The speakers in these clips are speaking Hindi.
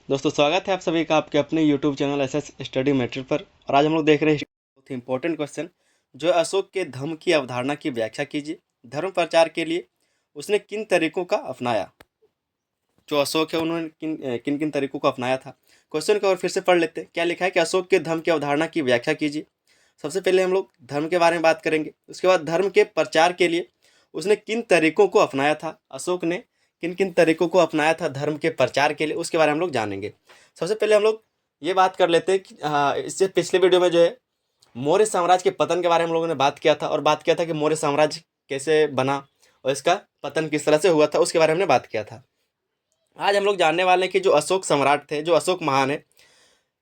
दोस्तों स्वागत है आप सभी का आपके अपने YouTube channel SS study matter पर। और आज हम लोग देख रहे हैं बहुत ही इंपॉर्टेंट क्वेश्चन, जो है अशोक के धम्म की अवधारणा की व्याख्या कीजिए। धर्म प्रचार के लिए उसने किन तरीकों का अपनाया। जो अशोक है उन्होंने किन किन तरीकों को अपनाया था। क्वेश्चन को और फिर से पढ़ लेते हैं। क्या लिखा है कि अशोक के धर्म की अवधारणा की व्याख्या कीजिए। सबसे पहले हम लोग धर्म के बारे में बात करेंगे, उसके बाद धर्म के प्रचार के लिए उसने किन तरीकों को अपनाया था। अशोक ने किन किन तरीकों को अपनाया था धर्म के प्रचार के लिए, उसके बारे में हम लोग जानेंगे। सबसे पहले हम लोग ये बात कर लेते हैं कि इससे पिछले वीडियो में जो है मौर्य साम्राज्य के पतन के बारे में हम लोगों ने बात किया था, और बात किया था कि मौर्य साम्राज्य कैसे बना और इसका पतन किस तरह से हुआ था, उसके बारे में हमने बात किया था। आज हम लोग जानने वाले हैं कि जो अशोक सम्राट थे, जो अशोक महान है,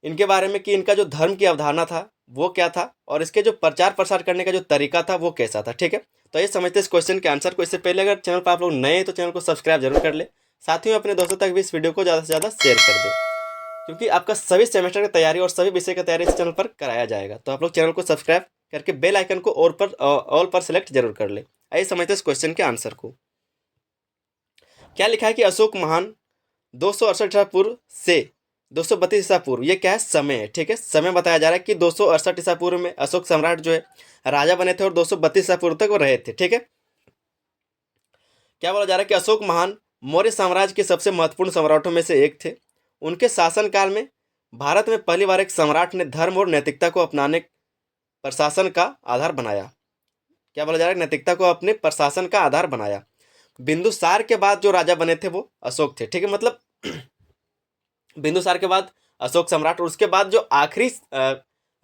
इनके बारे में कि इनका जो धर्म की अवधारणा था वो क्या था, और इसके जो प्रचार प्रसार करने का जो तरीका था वो कैसा था। ठीक है, तो ये समझते हैं इस क्वेश्चन के आंसर को। इससे पहले अगर चैनल पर आप लोग नए हैं तो चैनल को सब्सक्राइब जरूर कर ले, साथ ही में अपने दोस्तों तक भी इस वीडियो को ज़्यादा से ज़्यादा शेयर कर दे, क्योंकि आपका सभी सेमेस्टर की तैयारी और सभी विषय की तैयारी इस चैनल पर कराया जाएगा। तो आप लोग चैनल को सब्सक्राइब करके बेल आइकन को ऑल पर सेलेक्ट जरूर कर ले। आइए समझते हैं इस क्वेश्चन के आंसर को। क्या लिखा है कि अशोक महान 268 ईसा पूर्व से 232 ईसा पूर्व, ये क्या है, समय है। ठीक है, समय बताया जा रहा है कि 268 ईसा पूर्व में अशोक सम्राट जो है राजा बने थे और 232 ईसा पूर्व तक वो रहे थे। ठीक है, क्या बोला जा रहा है कि अशोक महान मौर्य साम्राज्य के सबसे महत्वपूर्ण सम्राटों में से एक थे। उनके शासनकाल में भारत में पहली बार एक सम्राट ने धर्म और नैतिकता को अपनाने प्रशासन का आधार बनाया। क्या बोला जा रहा है, नैतिकता को अपने प्रशासन का आधार बनाया। बिंदुसार के बाद जो राजा बने थे वो अशोक थे। ठीक है, मतलब बिंदुसार के बाद अशोक सम्राट, और उसके बाद जो आखिरी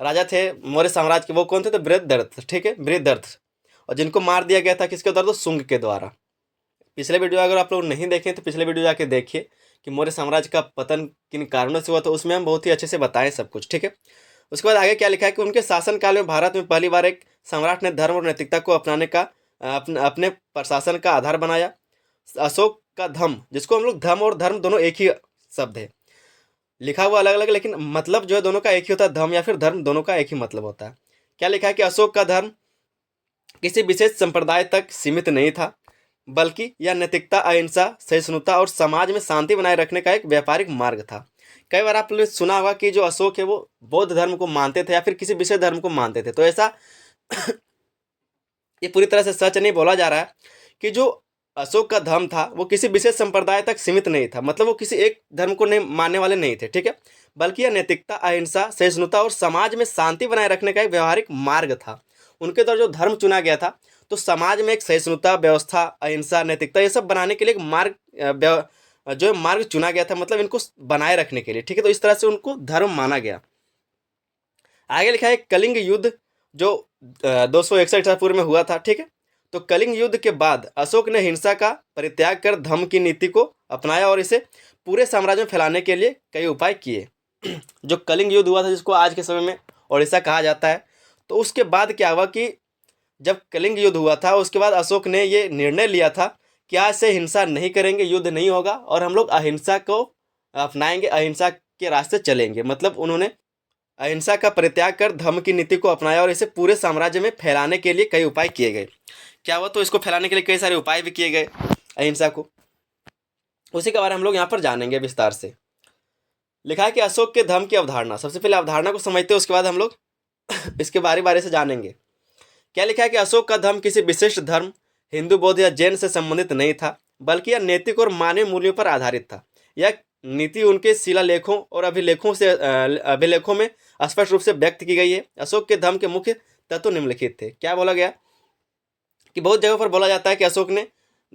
राजा थे मौर्य साम्राज्य के, वो कौन थे, तो बृहद्रथ। ठीक है, बृहद्रथ, और जिनको मार दिया गया था किसके द्वारा, तो शुंग के द्वारा। पिछले वीडियो अगर आप लोग नहीं देखें तो पिछले वीडियो जाके देखिए कि मौर्य साम्राज्य का पतन किन कारणों से हुआ, तो उसमें हम बहुत ही अच्छे से बताएं सब कुछ। ठीक है, उसके बाद आगे क्या लिखा है कि उनके शासनकाल में भारत में पहली बार एक सम्राट ने धर्म और नैतिकता को अपनाने का अपने प्रशासन का आधार बनाया। अशोक का धम्म, जिसको हम लोग धम्म और धर्म दोनों एक ही शब्द है, लिखा हुआ अलग अलग, लेकिन मतलब जो है दोनों का एक ही होता है। धर्म या फिर धर्म दोनों का एक ही मतलब होता है। क्या लिखा है कि अशोक का धर्म किसी विशेष संप्रदाय तक सीमित नहीं था, बल्कि यह नैतिकता, अहिंसा, सहिष्णुता और समाज में शांति बनाए रखने का एक व्यापारिक मार्ग था। कई बार आपने सुना होगा कि जो अशोक है वो बौद्ध धर्म को मानते थे या फिर किसी विशेष धर्म को मानते थे, तो ऐसा ये पूरी तरह से सच नहीं बोला जा रहा है कि जो अशोक का धर्म था वो किसी विशेष संप्रदाय तक सीमित नहीं था, मतलब वो किसी एक धर्म को नहीं मानने वाले नहीं थे। ठीक है, बल्कि यह नैतिकता, अहिंसा, सहिष्णुता और समाज में शांति बनाए रखने का एक व्यवहारिक मार्ग था। उनके द्वारा जो धर्म चुना गया था, तो समाज में एक सहिष्णुता, व्यवस्था, अहिंसा, नैतिकता, ये सब बनाने के लिए एक मार्ग जो है मार्ग चुना गया था, मतलब इनको बनाए रखने के लिए। ठीक है, तो इस तरह से उनको धर्म माना गया। आगे लिखा है कलिंग युद्ध, जो 261 ईसा पूर्व में हुआ था। ठीक है, तो कलिंग युद्ध के बाद अशोक ने हिंसा का परित्याग कर धम्म की नीति को अपनाया और इसे पूरे साम्राज्य में फैलाने के लिए कई उपाय किए। जो कलिंग युद्ध हुआ था, जिसको आज के समय में ओडिशा कहा जाता है, तो उसके बाद क्या हुआ कि जब कलिंग युद्ध हुआ था उसके बाद अशोक ने ये निर्णय लिया था कि आज से हिंसा नहीं करेंगे, युद्ध नहीं होगा, और हम लोग अहिंसा को अपनाएंगे, अहिंसा के रास्ते चलेंगे। मतलब उन्होंने अहिंसा का परित्याग कर धम्म की नीति को अपनाया और इसे पूरे साम्राज्य में फैलाने के लिए कई उपाय किए गए। क्या हुआ, तो इसको फैलाने के लिए कई सारे उपाय भी किए गए अहिंसा को, उसी के बारे में हम लोग यहाँ पर जानेंगे विस्तार से। लिखा है कि अशोक के धम्म की अवधारणा, सबसे पहले अवधारणा को समझते हैं, उसके बाद हम लोग इसके बारे बारे से जानेंगे। क्या लिखा है कि अशोक का धर्म किसी विशिष्ट धर्म, हिंदू, बौद्ध या जैन से संबंधित नहीं था, बल्कि यह नैतिक और मानवीय मूल्यों पर आधारित था। यह नीति उनके शिलालेखों और अभिलेखों में स्पष्ट रूप से व्यक्त की गई है। अशोक के धर्म के मुख्य तत्व निम्नलिखित थे। क्या बोला गया कि बहुत जगह पर बोला जाता है कि अशोक ने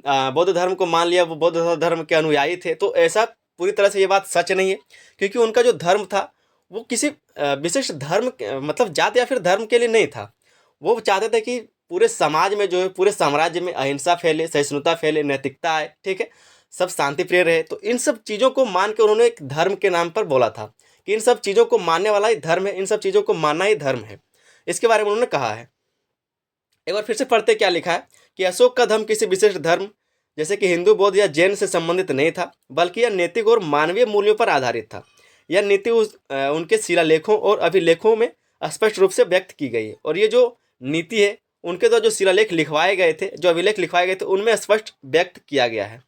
बौद्ध धर्म को मान लिया, वो बौद्ध धर्म के अनुयायी थे, तो ऐसा पूरी तरह से ये बात सच नहीं है, क्योंकि उनका जो धर्म था वो किसी विशिष्ट धर्म मतलब जाति या फिर धर्म के लिए नहीं था। वो चाहते थे कि पूरे समाज में जो है, पूरे साम्राज्य में अहिंसा फैले, सहिष्णुता फैले, नैतिकता आए। ठीक है, सब शांति प्रिय रहे। तो इन सब चीज़ों को मान के उन्होंने एक धर्म के नाम पर बोला था कि इन सब चीज़ों को मानने वाला ही धर्म है, इन सब चीज़ों को मानना ही धर्म है। इसके बारे में उन्होंने कहा है। एक बार फिर से पढ़ते क्या लिखा है कि अशोक का धर्म किसी विशेष धर्म जैसे कि हिंदू, बौद्ध या जैन से संबंधित नहीं था, बल्कि यह नैतिक और मानवीय मूल्यों पर आधारित था। यह नीति उनके शिलालेखों और अभिलेखों में स्पष्ट रूप से व्यक्त की गई है, और ये जो नीति है उनके द्वारा जो शिलालेख लिखवाए गए थे, जो अभिलेख लिखवाए गए थे, उनमें स्पष्ट व्यक्त किया गया है।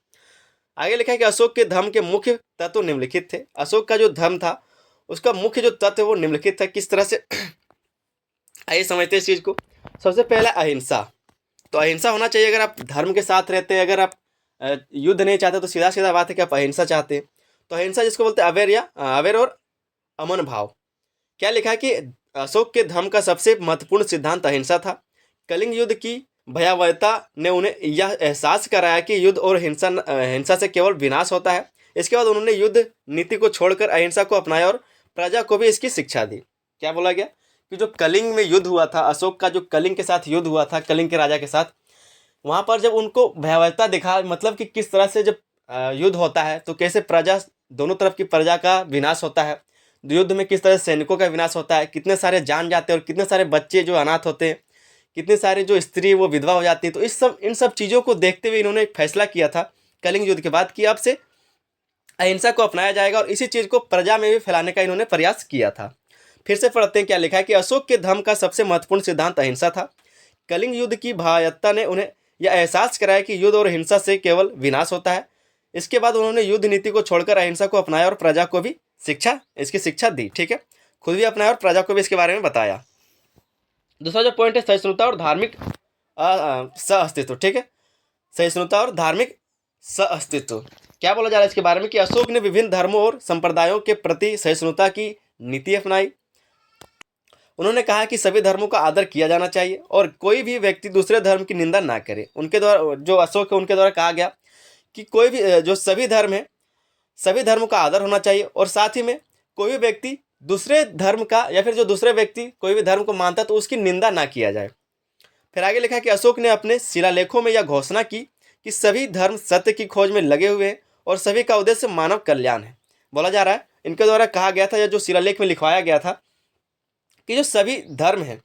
आगे लिखा है कि अशोक के धर्म के मुख्य तत्व निम्नलिखित थे। अशोक का जो धर्म था उसका मुख्य जो तत्व वो निम्नलिखित था। किस तरह से आइए समझते हैं इस चीज़ को। सबसे पहला अहिंसा। तो अहिंसा होना चाहिए। अगर आप धर्म के साथ रहते हैं, अगर आप युद्ध नहीं चाहते तो सीधा सीधा बात है कि आप अहिंसा चाहते हैं। तो अहिंसा जिसको बोलते हैं अवेर और अमन भाव। क्या लिखा है कि अशोक के धर्म का सबसे महत्वपूर्ण सिद्धांत अहिंसा था। कलिंग युद्ध की भयावहता ने उन्हें यह एहसास कराया कि युद्ध और हिंसा से केवल विनाश होता है। इसके बाद उन्होंने युद्ध नीति को छोड़कर अहिंसा को अपनाया और प्रजा को भी इसकी शिक्षा दी। क्या बोला गया कि जो कलिंग में युद्ध हुआ था, अशोक का जो कलिंग के साथ युद्ध हुआ था, कलिंग के राजा के साथ, वहाँ पर जब उनको भयावहता दिखा, मतलब कि किस तरह से जब युद्ध होता है तो कैसे प्रजा, दोनों तरफ की प्रजा का विनाश होता है, युद्ध में किस तरह सैनिकों का विनाश होता है, कितने सारे जान जाते हैं और कितने सारे बच्चे जो अनाथ होते हैं, कितने सारे जो स्त्री वो विधवा हो जाती है। तो इन सब चीज़ों को देखते हुए इन्होंने एक फैसला किया था कलिंग युद्ध के बाद कि अब से अहिंसा को अपनाया जाएगा और इसी चीज़ को प्रजा में भी फैलाने का इन्होंने प्रयास किया था। फिर से पढ़ते हैं क्या लिखा है कि अशोक के धर्म का सबसे महत्वपूर्ण सिद्धांत अहिंसा था। कलिंग युद्ध की भयावहता ने उन्हें यह एहसास कराया कि युद्ध और हिंसा से केवल विनाश होता है। इसके बाद उन्होंने युद्ध नीति को छोड़कर अहिंसा को अपनाया और प्रजा को भी इसकी शिक्षा दी। ठीक है, खुद भी अपनाया और प्रजा को भी इसके बारे में बताया। दूसरा जो पॉइंट है सहिष्णुता और धार्मिक सह-अस्तित्व। ठीक है, सहिष्णुता और धार्मिक सह-अस्तित्व। क्या बोला जा रहा है इसके बारे में कि अशोक ने विभिन्न धर्मों और संप्रदायों के प्रति सहिष्णुता की नीति अपनाई। उन्होंने कहा कि सभी धर्मों का आदर किया जाना चाहिए और कोई भी व्यक्ति दूसरे धर्म की निंदा ना करे। उनके द्वारा, जो अशोक है उनके द्वारा कहा गया कि कोई भी जो सभी धर्म है, सभी धर्मों का आदर होना चाहिए और साथ ही में कोई भी व्यक्ति दूसरे धर्म का या फिर जो दूसरे व्यक्ति कोई भी धर्म को मानता है तो उसकी निंदा ना किया जाए। फिर आगे लिखा कि अशोक ने अपने शिलालेखों में यह घोषणा की कि सभी धर्म सत्य की खोज में लगे हुए हैं और सभी का उद्देश्य मानव कल्याण है। बोला जा रहा है इनके द्वारा कहा गया था, या जो शिलालेख में लिखवाया गया था कि जो सभी धर्म है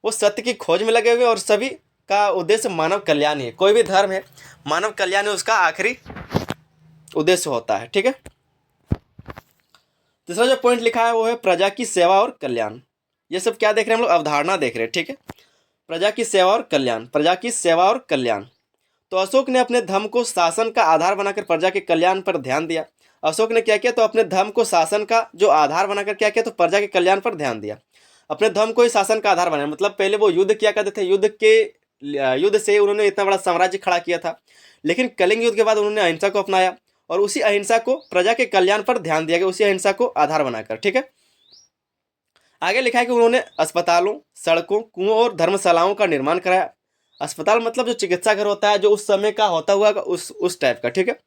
वो सत्य की खोज में लगे हुए हैं और सभी का उद्देश्य मानव कल्याण है। कोई भी धर्म है, मानव कल्याण है उसका आखिरी उद्देश्य होता है। ठीक है, तीसरा जो पॉइंट लिखा है वो है प्रजा की सेवा और कल्याण। ये सब क्या देख रहे हैं हम लोग, अवधारणा देख रहे हैं। ठीक है, प्रजा की सेवा और कल्याण, प्रजा की सेवा और कल्याण। तो अशोक ने अपने धर्म को शासन का आधार बनाकर प्रजा के कल्याण पर ध्यान दिया। अशोक ने क्या किया, तो अपने धर्म को शासन का जो आधार बनाकर क्या किया, तो प्रजा के कल्याण पर ध्यान दिया। अपने धर्म को ही शासन का आधार बनाया, मतलब पहले वो युद्ध किया करते थे, युद्ध से उन्होंने इतना बड़ा साम्राज्य खड़ा किया था, लेकिन कलिंग युद्ध के बाद उन्होंने अहिंसा को अपनाया और उसी अहिंसा को प्रजा के कल्याण पर ध्यान दिया गया, उसी अहिंसा को आधार बनाकर। ठीक है, आगे लिखा है कि उन्होंने अस्पतालों, सड़कों, कुओं और धर्मशालाओं का निर्माण कराया। अस्पताल मतलब जो चिकित्सा घर होता है, जो उस समय का होता हुआ उस टाइप का। ठीक है,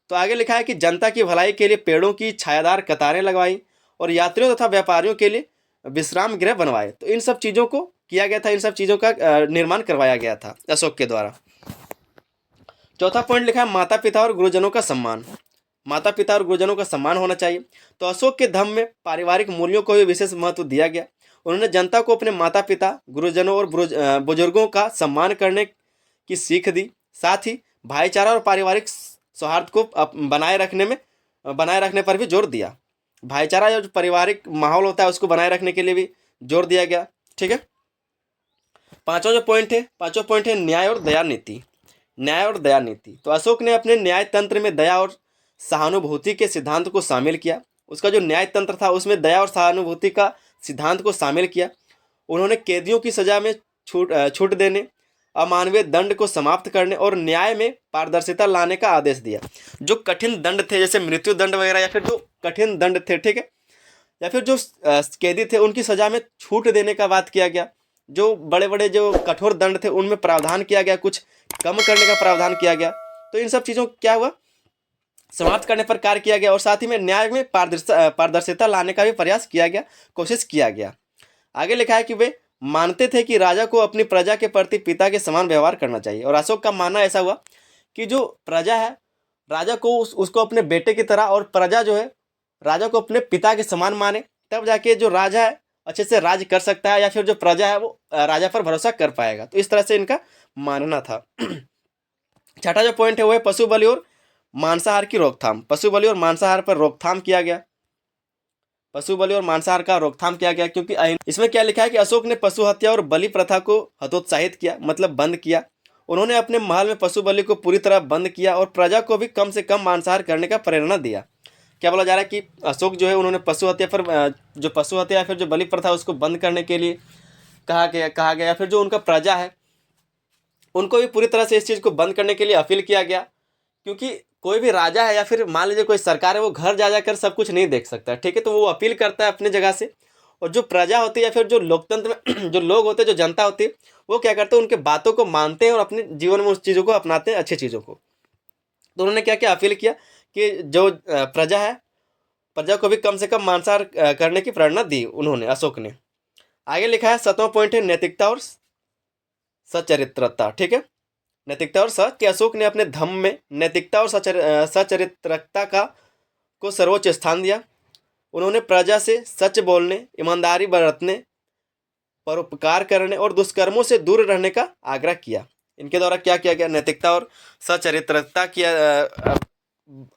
तो आगे लिखा है कि जनता की भलाई के लिए पेड़ों की छायादार कतारें लगवाई और यात्रियों तथा व्यापारियों के लिए विश्राम गृह बनवाए। तो इन सब चीज़ों को किया गया था, इन सब चीज़ों का निर्माण करवाया गया था अशोक के द्वारा। चौथा पॉइंट लिखा है माता पिता और गुरुजनों का सम्मान। माता पिता और गुरुजनों का सम्मान होना चाहिए। तो अशोक के धर्म में पारिवारिक मूल्यों को भी विशेष महत्व दिया गया। उन्होंने जनता को अपने माता पिता, गुरुजनों और बुजुर्गों का सम्मान करने की सीख दी। साथ ही भाईचारा और पारिवारिक सौहार्द को बनाए रखने पर भी जोर दिया। भाईचारा जो पारिवारिक माहौल होता है उसको बनाए रखने के लिए भी जोर दिया गया। ठीक है, पांचवा पॉइंट है न्याय और दया नीति। न्याय और दया नीति। तो अशोक ने अपने न्याय तंत्र में दया और सहानुभूति के सिद्धांत को शामिल किया। उसका जो न्याय तंत्र था उसमें दया और सहानुभूति का सिद्धांत को शामिल किया। उन्होंने कैदियों की सजा में छूट देने, अमानवीय दंड को समाप्त करने और न्याय में पारदर्शिता लाने का आदेश दिया। जो कठिन दंड थे, जैसे मृत्यु दंड वगैरह, या फिर जो कठिन दंड थे, ठीक है, या फिर जो कैदी थे उनकी सजा में छूट देने का बात किया गया। जो बड़े बड़े जो कठोर दंड थे उनमें प्रावधान किया गया, कुछ कम करने का प्रावधान किया गया। तो इन सब चीज़ों क्या हुआ, समाप्त करने पर कार्य किया गया और साथ ही में न्याय में पारदर्शिता लाने का भी प्रयास किया गया, कोशिश किया गया। आगे लिखा है कि वे मानते थे कि राजा को अपनी प्रजा के प्रति पिता के समान व्यवहार करना चाहिए। और अशोक का मानना ऐसा हुआ कि जो प्रजा है, राजा को उसको अपने बेटे की तरह, और प्रजा जो है राजा को अपने पिता के समान माने, तब जाके जो राजा है अच्छे से राज कर सकता है, या फिर जो प्रजा है वो राजा पर भरोसा कर पाएगा। तो इस तरह से इनका मानना था। छठा जो पॉइंट है वो है पशु बलि और मांसाहार की रोकथाम। पशु बलि और मांसाहार पर रोकथाम किया गया। पशु बलि और मांसाहार का रोकथाम किया गया क्योंकि इसमें क्या लिखा है कि अशोक ने पशु हत्या और बलि प्रथा को हतोत्साहित किया, मतलब बंद किया। उन्होंने अपने महल में पशु बलि को पूरी तरह बंद किया और प्रजा को भी कम से कम मांसाहार करने का प्रेरणा दिया। क्या बोला जा रहा है कि अशोक जो है उन्होंने पशु हत्या पर जो पशु हत्या या फिर जो बलि प्रथा उसको बंद करने के लिए कहा गया या फिर जो उनका प्रजा है उनको भी पूरी तरह से इस चीज़ को बंद करने के लिए अपील किया गया। क्योंकि कोई भी राजा है या फिर मान लीजिए कोई सरकार है, वो घर जा जाकर सब कुछ नहीं देख सकता, ठीक है। तो वो अपील करता है अपने जगह से, और जो प्रजा होती है या फिर जो लोकतंत्र में जो लोग होते हैं, जो जनता होती है, वो क्या करते हैं, उनके बातों को मानते हैं और अपने जीवन में उस चीज़ों को अपनाते हैं, अच्छी चीज़ों को। तो उन्होंने क्या क्या अपील किया कि जो प्रजा है, प्रजा को भी कम से कम मांसाहार करने की प्रेरणा दी उन्होंने, अशोक ने। आगे लिखा है 7वां पॉइंट है नैतिकता और सचरित्रता, ठीक है। नैतिकता और सच कि अशोक ने अपने धम्म में नैतिकता और सचरित्रता को सर्वोच्च स्थान दिया। उन्होंने प्रजा से सच बोलने, ईमानदारी बरतने, परोपकार करने और दुष्कर्मों से दूर रहने का आग्रह किया। इनके द्वारा क्या किया गया, नैतिकता और सचरित्रता किया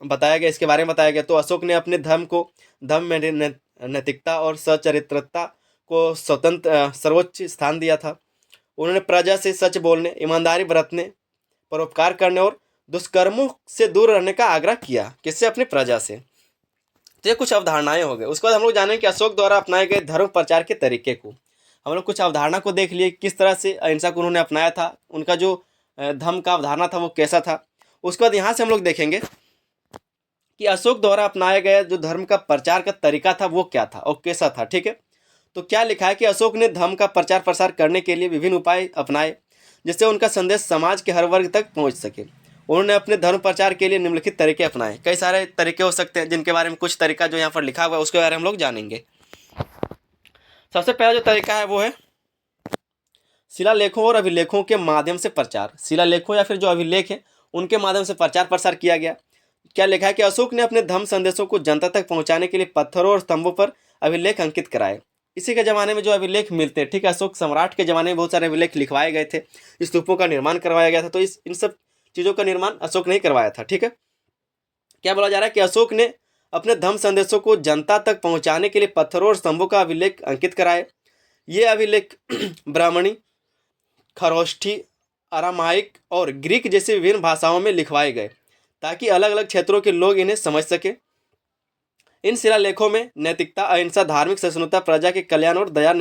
बताया गया, इसके बारे में बताया गया। तो अशोक ने अपने धर्म में नैतिकता और सचरित्रता को स्वतंत्र सर्वोच्च स्थान दिया था। उन्होंने प्रजा से सच बोलने, ईमानदारी बरतने, परोपकार करने और दुष्कर्मों से दूर रहने का आग्रह किया। किससे? अपनी प्रजा से। तो ये कुछ अवधारणाएं हो गए। उसके बाद हम लोग जानेंगे कि अशोक द्वारा अपनाए गए धर्म प्रचार के तरीके को। हम लोग कुछ अवधारणा को देख लिए, किस तरह से अहिंसा को उन्होंने अपनाया था, उनका जो धर्म का अवधारणा था वो कैसा था। उसके बाद यहाँ से हम लोग देखेंगे कि अशोक द्वारा अपनाया गया जो धर्म का प्रचार का तरीका था वो क्या था और कैसा था, ठीक है। तो क्या लिखा है कि अशोक ने धर्म का प्रचार प्रसार करने के लिए विभिन्न उपाय अपनाए जिससे उनका संदेश समाज के हर वर्ग तक पहुंच सके। उन्होंने अपने धर्म प्रचार के लिए निम्नलिखित तरीके अपनाए। कई सारे तरीके हो सकते हैं, जिनके बारे में कुछ तरीका जो यहाँ पर लिखा हुआ है उसके बारे में हम लोग जानेंगे। सबसे पहला जो तरीका है वो है शिलालेखों और अभिलेखों के माध्यम से प्रचार। शिलालेखों या फिर जो अभिलेख है उनके माध्यम से प्रचार प्रसार किया गया। क्या लिखा है कि अशोक ने अपने धर्म संदेशों को जनता तक पहुंचाने के लिए पत्थरों और स्तंभों पर अभिलेख अंकित कराए। इसी के ज़माने में जो अभिलेख मिलते हैं, ठीक है, अशोक सम्राट के ज़माने में बहुत सारे अभिलेख लिखवाए गए थे, स्तूपों का निर्माण करवाया गया था। तो इन सब चीज़ों का निर्माण अशोक ने ही करवाया था, ठीक है। क्या बोला जा रहा है कि अशोक ने अपने धर्म संदेशों को जनता तक पहुंचाने के लिए पत्थरों और स्तंभों का अभिलेख अंकित कराए। ये अभिलेख ब्राह्मणी, खरोष्ठी, अरामाइक और ग्रीक जैसी विभिन्न भाषाओं में लिखवाए गए ताकि अलग अलग क्षेत्रों के लोग इन्हें समझ सके। इन शिलालेखों में नैतिकता, अहिंसा, धार्मिक सहिष्णुता, प्रजा के कल्याण और दया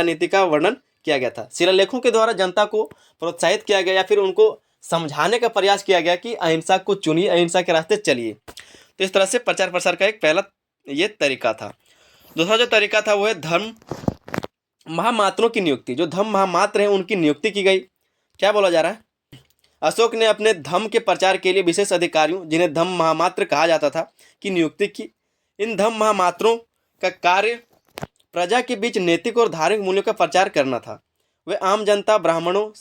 नीति का वर्णन किया गया था। शिलालेखों के द्वारा जनता को प्रोत्साहित किया गया या फिर उनको समझाने का प्रयास किया गया कि अहिंसा को चुनिए, अहिंसा के रास्ते चलिए। तो इस तरह से प्रचार प्रसार का एक पहला ये तरीका था। दूसरा जो तरीका था वो है धर्म महामात्रों की नियुक्ति। जो धर्म महामात्र है उनकी नियुक्ति की गई। क्या बोला जा रहा है, अशोक ने अपने धर्म के प्रचार के लिए विशेष अधिकारियों, जिन्हें धर्म महामात्र कहा जाता था, की नियुक्ति की। इन धर्म महामात्रों का कार्य प्रजा के बीच नैतिक और धार्मिक मूल्यों का प्रचार करना था। वे आम जनता, ब्राह्मणों,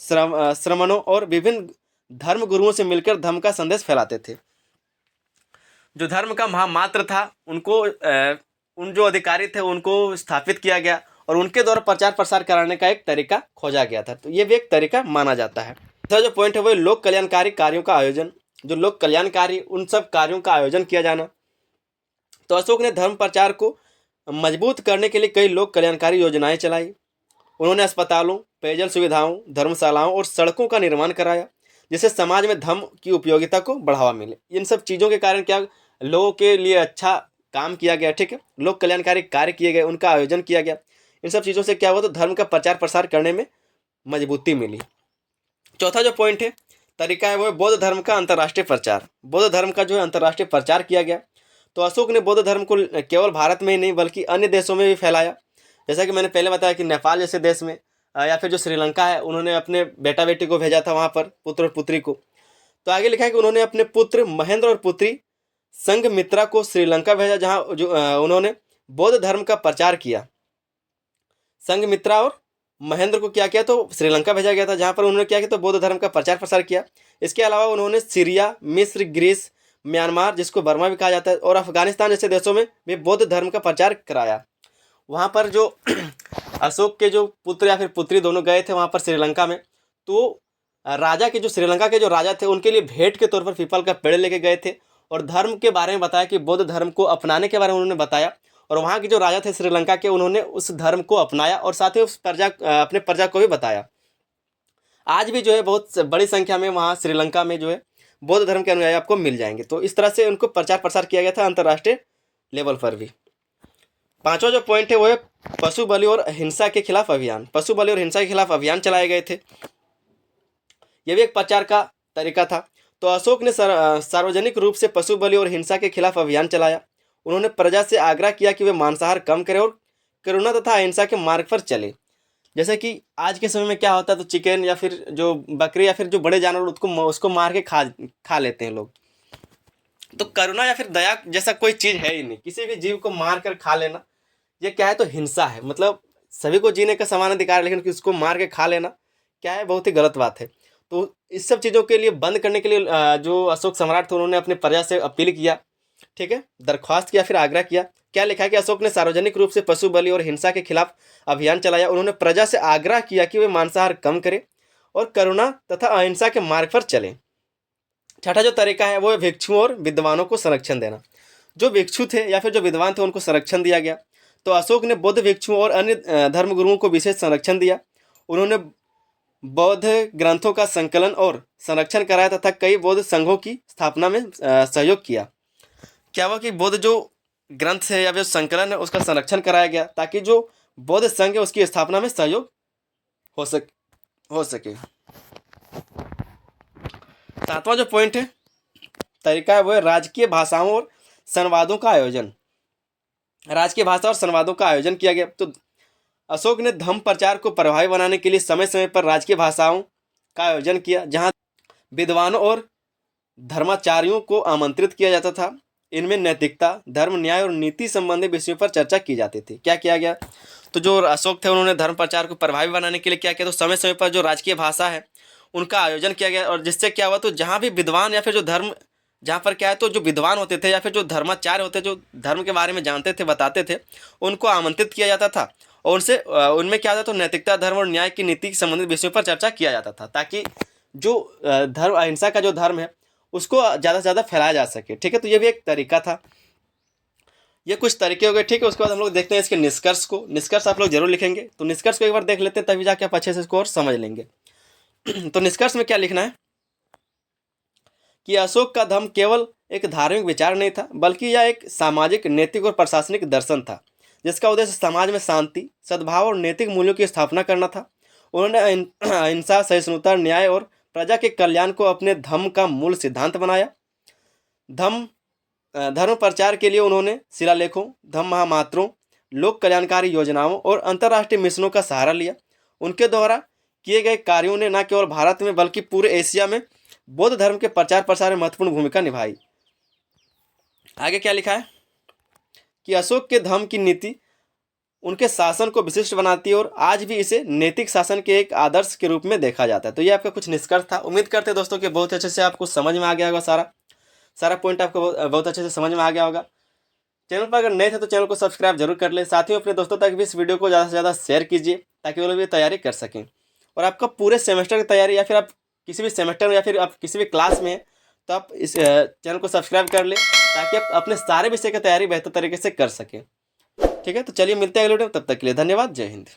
श्रमणों और विभिन्न धर्म गुरुओं से मिलकर धर्म का संदेश फैलाते थे। जो धर्म का महामात्र था उनको उन जो अधिकारी थे उनको स्थापित किया गया और उनके द्वारा प्रचार प्रसार कराने का एक तरीका खोजा गया था। तो ये भी एक तरीका माना जाता है। दूसरा जो पॉइंट है वो लोक कल्याणकारी कार्यों का आयोजन। जो लोक कल्याणकारी उन सब कार्यों का आयोजन किया जाना। तो अशोक ने धर्म प्रचार को मजबूत करने के लिए कई लोक कल्याणकारी योजनाएं चलाई। उन्होंने अस्पतालों, पेयजल सुविधाओं, धर्मशालाओं और सड़कों का निर्माण कराया जिससे समाज में धर्म की उपयोगिता को बढ़ावा मिले। इन सब चीज़ों के कारण क्या लोगों के लिए अच्छा काम किया गया, ठीक है, लोक कल्याणकारी कार्य किए गए, उनका आयोजन किया गया। इन सब चीज़ों से क्या हुआ, तो धर्म का प्रचार प्रसार करने में मजबूती मिली। चौथा जो पॉइंट है तरीका है वो है बौद्ध धर्म का अंतर्राष्ट्रीय प्रचार। बौद्ध धर्म का जो है अंतर्राष्ट्रीय प्रचार किया गया। तो अशोक ने बौद्ध धर्म को केवल भारत में ही नहीं बल्कि अन्य देशों में भी फैलाया। जैसा कि मैंने पहले बताया कि नेपाल जैसे देश में या फिर जो श्रीलंका है, उन्होंने अपने बेटा बेटी को भेजा था वहाँ पर, पुत्र और पुत्री को। तो आगे लिखा है कि उन्होंने अपने पुत्र महेंद्र और पुत्री संघमित्रा को श्रीलंका भेजा, जहाँ जो उन्होंने बौद्ध धर्म का प्रचार किया। संघमित्रा और महेंद्र को क्या किया, तो श्रीलंका भेजा गया था, जहाँ पर उन्होंने क्या किया, तो बौद्ध धर्म का प्रचार प्रसार किया। इसके अलावा उन्होंने सीरिया, मिस्र, ग्रीस, म्यांमार जिसको बर्मा भी कहा जाता है, और अफगानिस्तान जैसे देशों में भी बौद्ध धर्म का प्रचार कराया। वहाँ पर जो अशोक के जो पुत्र या फिर पुत्री दोनों गए थे वहाँ पर श्रीलंका में, तो राजा के जो श्रीलंका के जो राजा थे उनके लिए भेंट के तौर पर पीपल का पेड़ लेके गए थे और धर्म के बारे में बताया कि बौद्ध धर्म को अपनाने के बारे में उन्होंने बताया। और वहाँ के जो राजा थे श्रीलंका के, उन्होंने उस धर्म को अपनाया और साथ ही उस अपने प्रजा को भी बताया। आज भी जो है बहुत बड़ी संख्या में वहाँ श्रीलंका में जो है बौद्ध धर्म के अनुयायी आपको मिल जाएंगे। तो इस तरह से उनको प्रचार प्रसार किया गया था अंतर्राष्ट्रीय लेवल पर भी। पांचवा जो पॉइंट है वो है पशु बलि और हिंसा के खिलाफ अभियान। पशु बलि और हिंसा के खिलाफ अभियान चलाए गए थे, यह भी एक प्रचार का तरीका था। तो अशोक ने सार्वजनिक रूप से पशु बलि और हिंसा के खिलाफ अभियान चलाया। उन्होंने प्रजा से आग्रह किया कि वे मांसाहार कम करें और करुणा तथा अहिंसा के मार्ग पर चले। जैसे कि आज के समय में क्या होता है, तो चिकन या फिर जो बकरी या फिर जो बड़े जानवर उसको मार के खा लेते हैं लोग। तो करुणा या फिर दया जैसा कोई चीज़ है ही नहीं। किसी भी जीव को मार कर खा लेना ये क्या है, तो हिंसा है। मतलब सभी को जीने का समान अधिकार है, लेकिन उसको मार के खा लेना क्या है, बहुत ही गलत बात है। तो इस सब चीज़ों के लिए बंद करने के लिए जो अशोक सम्राट थे उन्होंने अपने प्रजा से अपील किया, ठीक है, दरख्वास्त किया, फिर आग्रह किया। क्या लिखा है कि अशोक ने सार्वजनिक रूप से पशु बलि और हिंसा के खिलाफ अभियान चलाया। उन्होंने प्रजा से आग्रह किया कि वे मांसाहार कम करें और करुणा तथा अहिंसा के मार्ग पर चलें। छठा जो तरीका है वो है भिक्षुओं और विद्वानों को संरक्षण देना। जो भिक्षु थे या फिर जो विद्वान थे उनको संरक्षण दिया गया। तो अशोक ने बौद्ध भिक्षुओं और अन्य धर्मगुरुओं को विशेष संरक्षण दिया। उन्होंने बौद्ध ग्रंथों का संकलन और संरक्षण कराया तथा कई बौद्ध संघों की स्थापना में सहयोग किया। क्या हुआ कि बौद्ध जो ग्रंथ है या फिर संकलन है उसका संरक्षण कराया गया, ताकि जो बौद्ध संघ है उसकी स्थापना में सहयोग हो सके। सातवां जो पॉइंट है तरीका है वो है राजकीय भाषाओं और संवादों का आयोजन। राजकीय भाषा और संवादों का आयोजन किया गया। तो अशोक ने धम्म प्रचार को प्रभावी बनाने के लिए समय समय पर राजकीय भाषाओं का आयोजन किया, जहां विद्वानों और धर्माचार्यों को आमंत्रित किया जाता था। इनमें नैतिकता, धर्म, न्याय और नीति संबंधी विषयों पर चर्चा की जाती थी। क्या किया गया, तो जो अशोक थे उन्होंने धर्म प्रचार को प्रभावी बनाने के लिए क्या किया, तो समय समय पर जो राजकीय भाषा है उनका आयोजन किया गया। और जिससे क्या हुआ, तो जहाँ भी विद्वान या फिर जो धर्म, जहाँ पर क्या है, तो जो विद्वान होते थे या फिर जो धर्माचार्य होते, जो धर्म के बारे में जानते थे, बताते थे, उनको आमंत्रित किया जाता था। और उनसे उनमें क्या होता, तो नैतिकता, धर्म और न्याय की नीति संबंधित विषयों पर चर्चा किया जाता था, ताकि जो धर्म, अहिंसा का जो धर्म है उसको ज़्यादा से ज़्यादा फैलाया जा सके। ठीक है, तो ये भी एक तरीका था। ये कुछ तरीके हो गए, ठीक है। उसके बाद हम लोग देखते हैं इसके निष्कर्ष को। निष्कर्ष आप लोग जरूर लिखेंगे, तो निष्कर्ष को एक बार देख लेते हैं, तभी जाके आप अच्छे से इसको और समझ लेंगे। तो निष्कर्ष में क्या लिखना है कि अशोक का धम्म केवल एक धार्मिक विचार नहीं था, बल्कि यह एक सामाजिक, नैतिक और प्रशासनिक दर्शन था, जिसका उद्देश्य समाज में शांति, सद्भाव और नैतिक मूल्यों की स्थापना करना था। उन्होंने अहिंसा, सहिष्णुता, न्याय और प्रजा के कल्याण को अपने धम्म का मूल सिद्धांत बनाया। धर्म प्रचार के लिए उन्होंने शिलालेखों, धम्म महामात्रों, लोक कल्याणकारी योजनाओं और अंतर्राष्ट्रीय मिशनों का सहारा लिया। उनके द्वारा किए गए कार्यों ने न केवल भारत में बल्कि पूरे एशिया में बौद्ध धर्म के प्रचार प्रसार में महत्वपूर्ण भूमिका निभाई। आगे क्या लिखा है कि अशोक के धम्म की नीति उनके शासन को विशिष्ट बनाती है और आज भी इसे नैतिक शासन के एक आदर्श के रूप में देखा जाता है। तो ये आपका कुछ निष्कर्ष था। उम्मीद करते हैं दोस्तों कि बहुत अच्छे से आपको समझ में आ गया होगा, सारा पॉइंट आपको बहुत अच्छे से समझ में आ गया होगा। चैनल पर अगर नए थे तो चैनल को सब्सक्राइब जरूर कर ले। साथ ही अपने दोस्तों तक भी इस वीडियो को ज़्यादा से ज़्यादा शेयर कीजिए, ताकि वो लोग भी तैयारी कर सकें। और आपका पूरे सेमेस्टर की तैयारी, या फिर आप किसी भी सेमेस्टर में या फिर आप किसी भी क्लास में हैं, तो आप इस चैनल को सब्सक्राइब कर लें, ताकि आप अपने सारे विषय की तैयारी बेहतर तरीके से कर सकें। ठीक है, तो चलिए मिलते हैं अगले वीडियो में। तब तक के लिए धन्यवाद। जय हिंद।